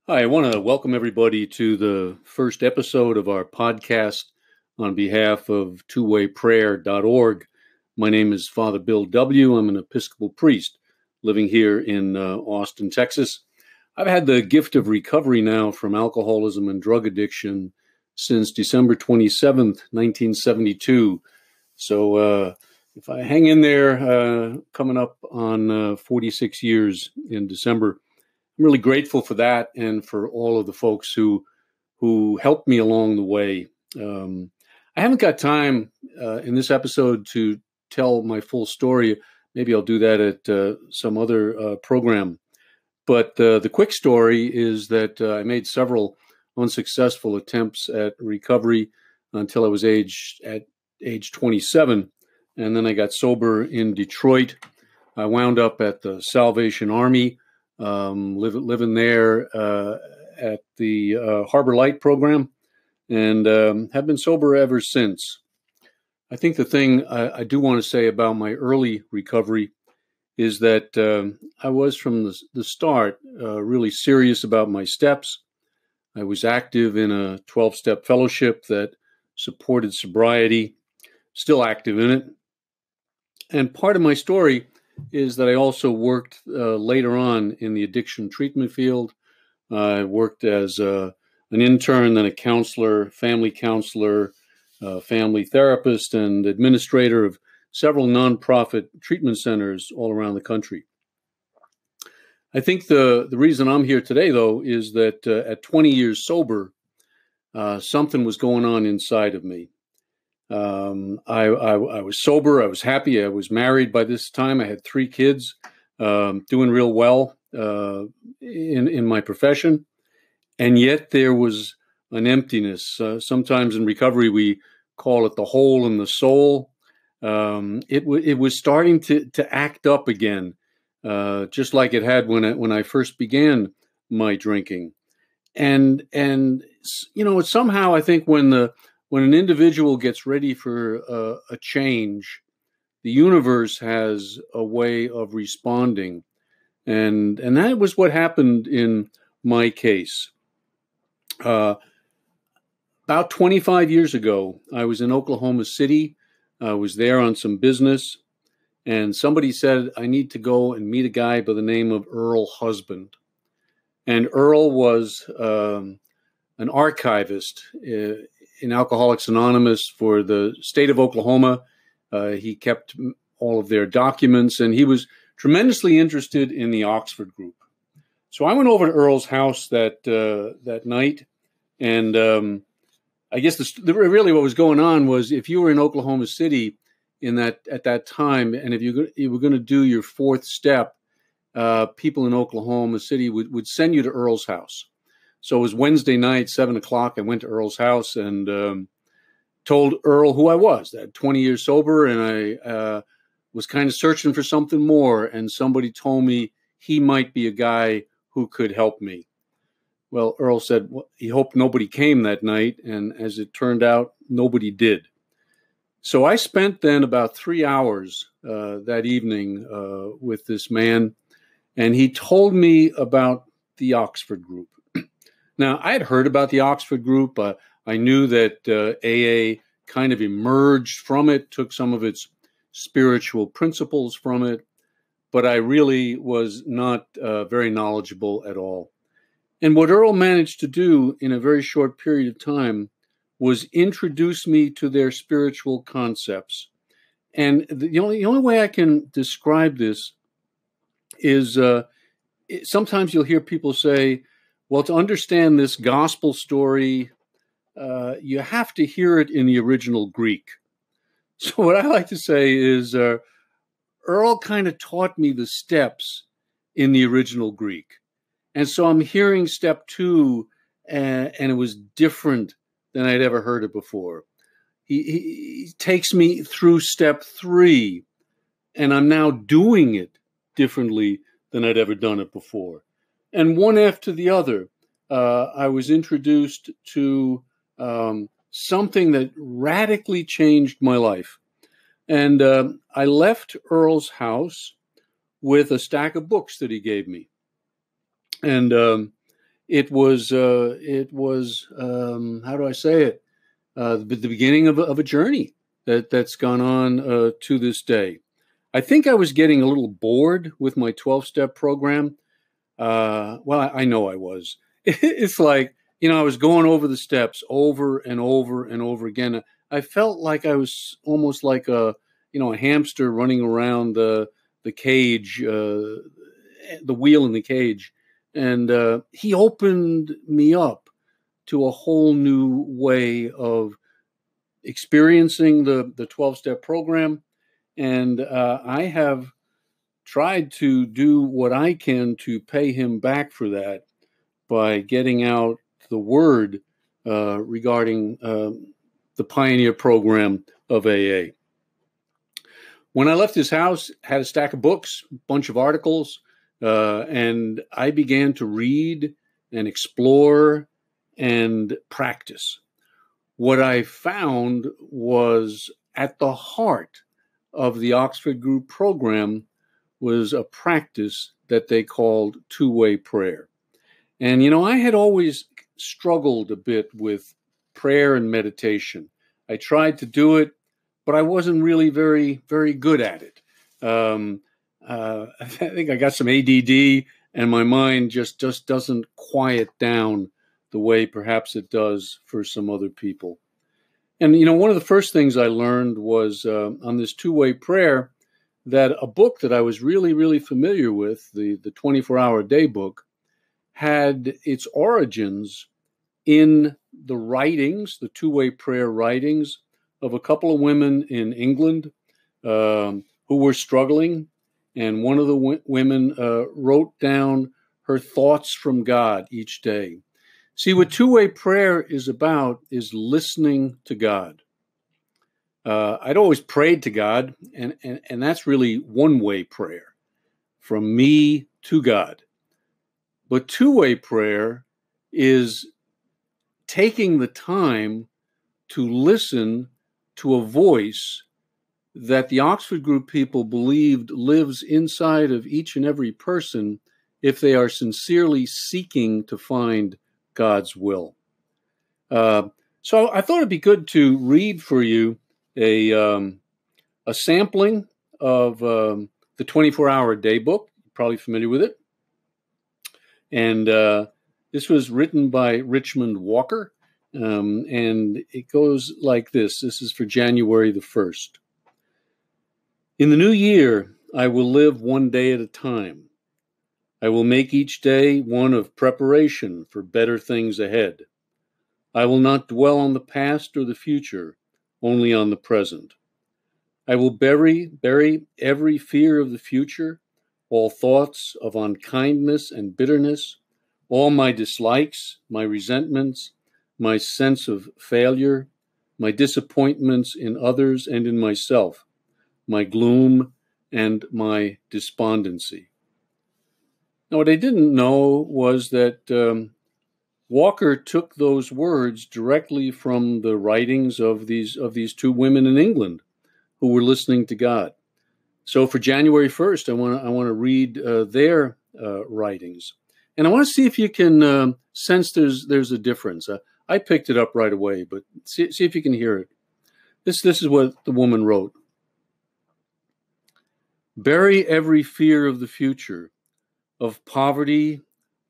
Hi, I want to welcome everybody to the first episode of our podcast on behalf of twowayprayer.org. My name is Father Bill W. I'm an Episcopal priest living here in Austin, Texas. I've had the gift of recovery now from alcoholism and drug addiction since December 27th, 1972. So if I hang in there, coming up on 46 years in December, I'm really grateful for that and for all of the folks who helped me along the way. I haven't got time in this episode to tell my full story. Maybe I'll do that at some other program. But the quick story is that I made several unsuccessful attempts at recovery until I was age 27. And then I got sober in Detroit. I wound up at the Salvation Army, living there at the Harbor Light program, and have been sober ever since. I think the thing I do want to say about my early recovery is that I was from the start really serious about my steps. I was active in a 12-step fellowship that supported sobriety, still active in it. And part of my story is that I also worked later on in the addiction treatment field. I worked as an intern, then a counselor, family therapist, and administrator of several nonprofit treatment centers all around the country. I think the reason I'm here today, though, is that at 20 years sober, something was going on inside of me. I was sober. I was happy. I was married by this time. I had 3 kids, doing real well in my profession. And yet there was an emptiness. Sometimes in recovery, we call it the hole in the soul. It was starting to act up again, just like it had when I first began my drinking. And somehow I think when an individual gets ready for a change, the universe has a way of responding. And that was what happened in my case. About 25 years ago, I was in Oklahoma City. I was there on some business, and somebody said, I need to go and meet a guy by the name of Earl Husband. And Earl was an archivist in Alcoholics Anonymous for the state of Oklahoma. He kept all of their documents, and he was tremendously interested in the Oxford group. So I went over to Earl's house that night, and I guess really what was going on was if you were in Oklahoma City at that time, and if you were going to do your 4th step, people in Oklahoma City would send you to Earl's house. So it was Wednesday night, 7:00. I went to Earl's house and told Earl who I was. That 20 years sober, and I was kind of searching for something more. And somebody told me he might be a guy who could help me. Well, Earl said he hoped nobody came that night, and as it turned out, nobody did. So I spent then about 3 hours that evening with this man, and he told me about the Oxford group. Now, I had heard about the Oxford group. I knew that AA kind of emerged from it, took some of its spiritual principles from it, but I really was not very knowledgeable at all. And what Earl managed to do in a very short period of time was introduce me to their spiritual concepts. And the only way I can describe this is sometimes you'll hear people say, well, to understand this gospel story, you have to hear it in the original Greek. So what I like to say is Earl kind of taught me the steps in the original Greek. And so I'm hearing step 2, and it was different than I'd ever heard it before. He takes me through step 3, and I'm now doing it differently than I'd ever done it before. And one after the other, I was introduced to something that radically changed my life. And I left Earl's house with a stack of books that he gave me. And it was how do I say it? The beginning of a journey that's gone on to this day. I think I was getting a little bored with my 12-step program. Well, I know I was. It's like, I was going over the steps over and over and over again. I felt like I was almost like a hamster running around the cage, the wheel in the cage. And he opened me up to a whole new way of experiencing the 12-step program. And I have tried to do what I can to pay him back for that by getting out the word regarding the pioneer program of AA. When I left his house, had a stack of books, a bunch of articles, and I began to read and explore and practice. What I found was at the heart of the Oxford Group program was a practice that they called two-way prayer. And, I had always struggled a bit with prayer and meditation. I tried to do it, but I wasn't really very, very good at it. I think I got some ADD, and my mind just doesn't quiet down the way perhaps it does for some other people. And, one of the first things I learned was on this two-way prayer that a book that I was really, really familiar with, the 24-hour day book, had its origins in the writings, the two-way prayer writings of a couple of women in England who were struggling. And one of the women wrote down her thoughts from God each day. See, what two-way prayer is about is listening to God. I'd always prayed to God, and that's really one-way prayer, from me to God. But two-way prayer is taking the time to listen to a voice that the Oxford Group people believed lives inside of each and every person if they are sincerely seeking to find God's will. So I thought it'd be good to read for you a sampling of the 24-hour day book. You're probably familiar with it. And this was written by Richmond Walker, and it goes like this. This is for January the 1st. In the new year, I will live one day at a time. I will make each day one of preparation for better things ahead. I will not dwell on the past or the future, only on the present. I will bury every fear of the future, all thoughts of unkindness and bitterness, all my dislikes, my resentments, my sense of failure, my disappointments in others and in myself, my gloom and my despondency. Now, what I didn't know was that Walker took those words directly from the writings of these two women in England who were listening to God. So for January 1st, I want to read their writings, and I want to see if you can sense there's a difference. I picked it up right away, but see if you can hear it. This is what the woman wrote. Bury every fear of the future, of poverty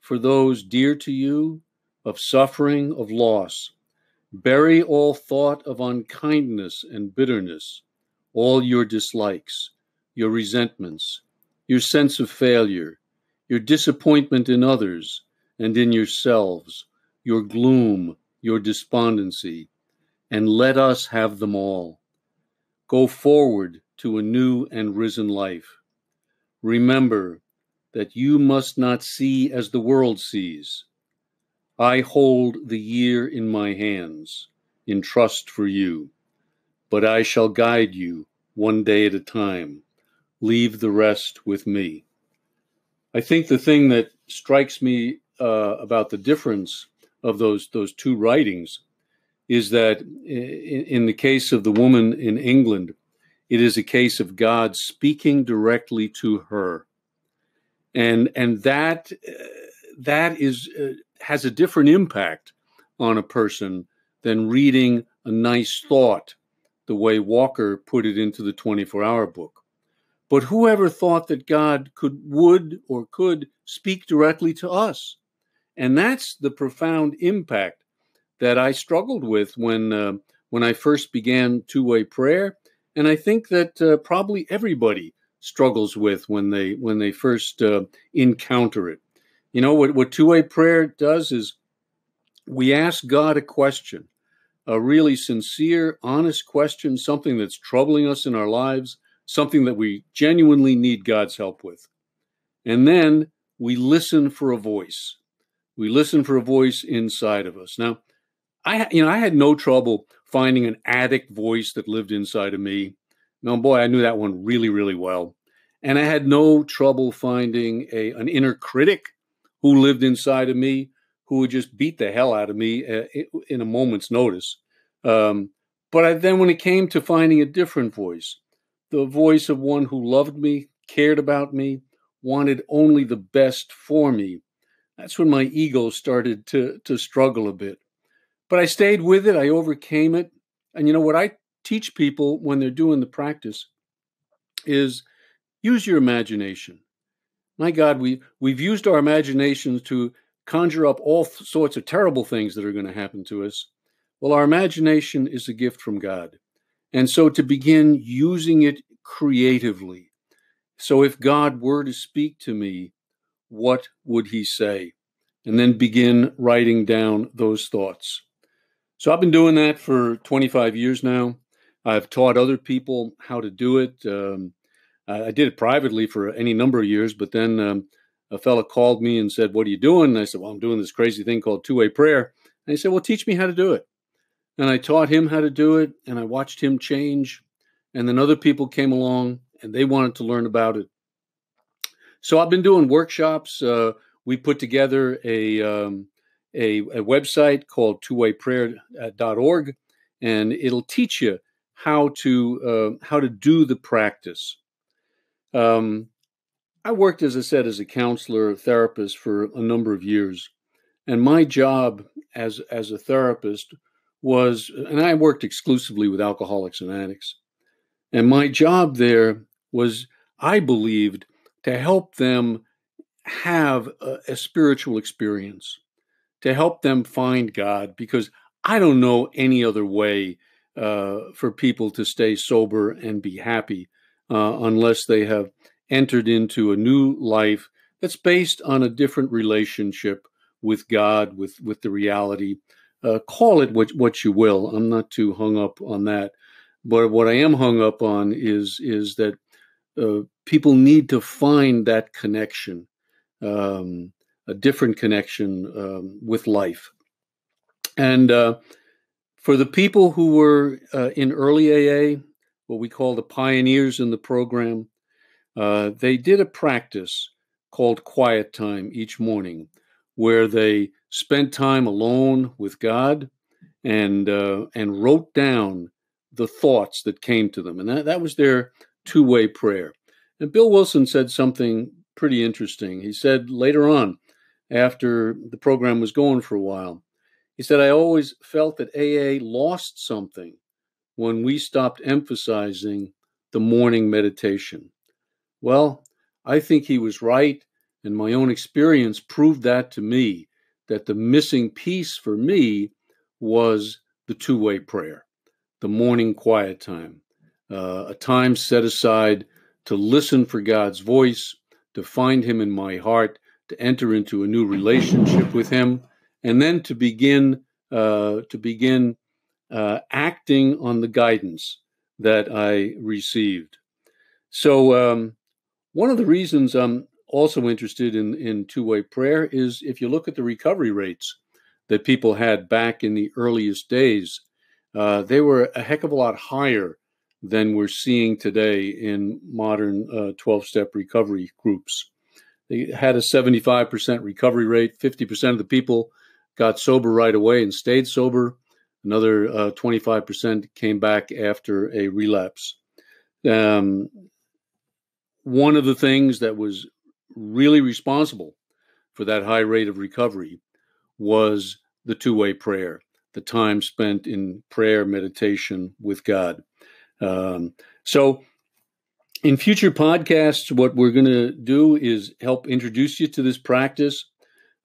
for those dear to you, of suffering, of loss. Bury all thought of unkindness and bitterness, all your dislikes, your resentments, your sense of failure, your disappointment in others and in yourselves, your gloom, your despondency, and let us have them all. Go forward to a new and risen life. Remember that you must not see as the world sees. I hold the year in my hands, in trust for you, but I shall guide you one day at a time. Leave the rest with me. I think the thing that strikes me about the difference of those two writings is that in the case of the woman in England, it is a case of God speaking directly to her. And that is has a different impact on a person than reading a nice thought, the way Walker put it into the 24-hour book. But whoever thought that God would speak directly to us? And that's the profound impact that I struggled with when I first began two-way prayer, and I think that probably everybody struggles with when they first encounter it. You know what two-way prayer does is we ask God a question, a really sincere, honest question, something that's troubling us in our lives, something that we genuinely need God's help with, and then we listen for a voice. We listen for a voice inside of us. Now, I had no trouble finding an attic voice that lived inside of me. No, boy, I knew that one really, really well. And I had no trouble finding an inner critic who lived inside of me, who would just beat the hell out of me in a moment's notice. But then when it came to finding a different voice, the voice of one who loved me, cared about me, wanted only the best for me, that's when my ego started to struggle a bit. But I stayed with it. I overcame it. And what I teach people when they're doing the practice is use your imagination. My God, we've used our imaginations to conjure up all sorts of terrible things that are going to happen to us. Well, our imagination is a gift from God. And so to begin using it creatively. So if God were to speak to me, what would he say? And then begin writing down those thoughts. So I've been doing that for 25 years now. I've taught other people how to do it. I did it privately for any number of years, but then a fellow called me and said, "What are you doing?" And I said, "Well, I'm doing this crazy thing called two-way prayer." And he said, "Well, teach me how to do it." And I taught him how to do it, and I watched him change. And then other people came along, and they wanted to learn about it. So I've been doing workshops. We put together a website called twowayprayer.org, and it'll teach you how to do the practice. I worked, as I said, as a counselor, a therapist for a number of years, and my job as a therapist was, and I worked exclusively with alcoholics and addicts, and my job there was, I believed, to help them have a spiritual experience, to help them find God, because I don't know any other way for people to stay sober and be happy unless they have entered into a new life that's based on a different relationship with God, with the reality. Call it what you will. I'm not too hung up on that. But what I am hung up on is that people need to find that connection, a different connection with life. And for the people who were in early AA, what we call the pioneers in the program, they did a practice called quiet time each morning, where they spent time alone with God and wrote down the thoughts that came to them. And that was their two-way prayer. And Bill Wilson said something pretty interesting. He said later on, after the program was going for a while, he said, "I always felt that AA lost something when we stopped emphasizing the morning meditation." Well, I think he was right, and my own experience proved that to me, that the missing piece for me was the two-way prayer, the morning quiet time, a time set aside to listen for God's voice, to find him in my heart, to enter into a new relationship with him, and then to begin acting on the guidance that I received. So one of the reasons I'm also interested in two-way prayer is if you look at the recovery rates that people had back in the earliest days, they were a heck of a lot higher than we're seeing today in modern 12-step recovery groups. They had a 75% recovery rate. 50% of the people got sober right away and stayed sober. Another 25% came back after a relapse. One of the things that was really responsible for that high rate of recovery was the two-way prayer, the time spent in prayer, meditation with God. So in future podcasts, what we're going to do is help introduce you to this practice.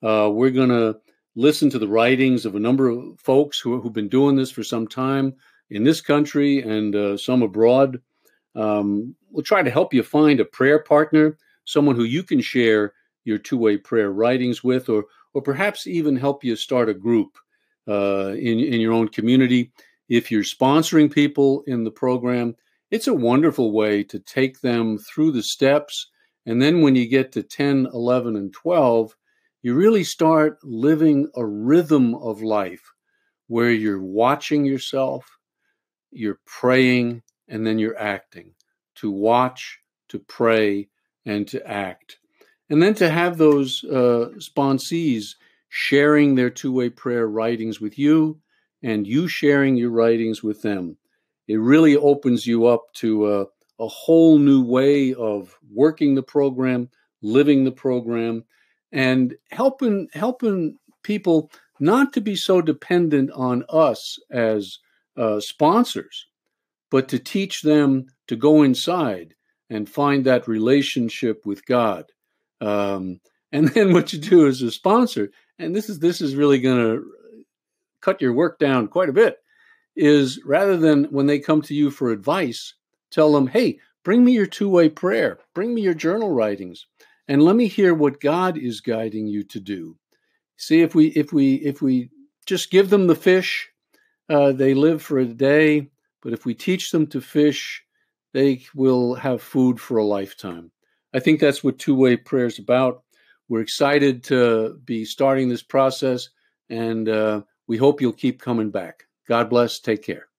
We're going to listen to the writings of a number of folks who've been doing this for some time in this country and some abroad. We'll try to help you find a prayer partner, someone who you can share your two-way prayer writings with, or perhaps even help you start a group in your own community. If you're sponsoring people in the program, it's a wonderful way to take them through the steps. And then when you get to 10, 11, and 12, you really start living a rhythm of life where you're watching yourself, you're praying, and then you're acting. To watch, to pray, and to act. And then to have those sponsees sharing their two-way prayer writings with you and you sharing your writings with them. It really opens you up to a whole new way of working the program, living the program, and helping people not to be so dependent on us as sponsors, but to teach them to go inside and find that relationship with God. And then what you do as a sponsor, and this is really going to cut your work down quite a bit, is rather than when they come to you for advice, tell them, hey, bring me your two-way prayer, bring me your journal writings, and let me hear what God is guiding you to do. See, if we just give them the fish, they live for a day, but if we teach them to fish, they will have food for a lifetime. I think that's what two-way prayer is about. We're excited to be starting this process, and we hope you'll keep coming back. God bless. Take care.